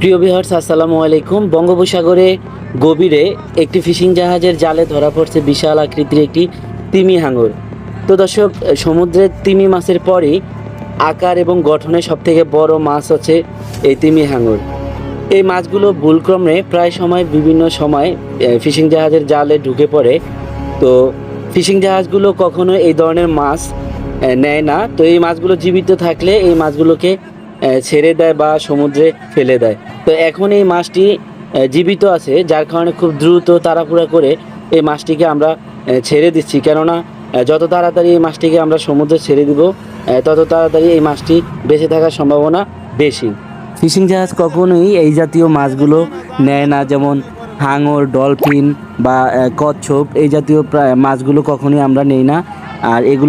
প্রিয় ভিউয়ার্স, আসসালামু আলাইকুম। বঙ্গোপসাগরে গভীরে একটি ফিশিং জাহাজের জালে ধরা পড়ছে বিশাল আকৃতির একটি তিমি হাঙর। তো দর্শক, সমুদ্রের তিমি মাছের পরই আকার এবং গঠনে সবথেকে বড় মাছ হচ্ছে এই তিমি হাঙর। এই মাছগুলো ভুলক্রমে প্রায় সময় বিভিন্ন সময় ফিশিং জাহাজের জালে ঢুকে পড়ে। তো ফিশিং জাহাজগুলো কখনো এই ধরনের মাছ নেয় না। তো এই মাছগুলো জীবিত থাকলে এই মাছগুলোকে ছেড়ে দেয় বা সমুদ্রে ফেলে দেয়। তো এখন এই মাছটি জীবিত আছে, যার কারণে খুব দ্রুত তাড়াহুড়া করে এই মাছটিকে আমরা ছেড়ে দিচ্ছি। কেননা যত তাড়াতাড়ি এই মাছটিকে আমরা সমুদ্রে ছেড়ে দিব, তত তাড়াতাড়ি এই মাছটি বেঁচে থাকার সম্ভাবনা বেশি। ফিশিং জাহাজ কখনোই এই জাতীয় মাছগুলো নেয় না, যেমন হাঙর, ডলফিন বা কচ্ছপ এই জাতীয় মাছগুলো কখনোই আমরা নেই না। আর এগুলো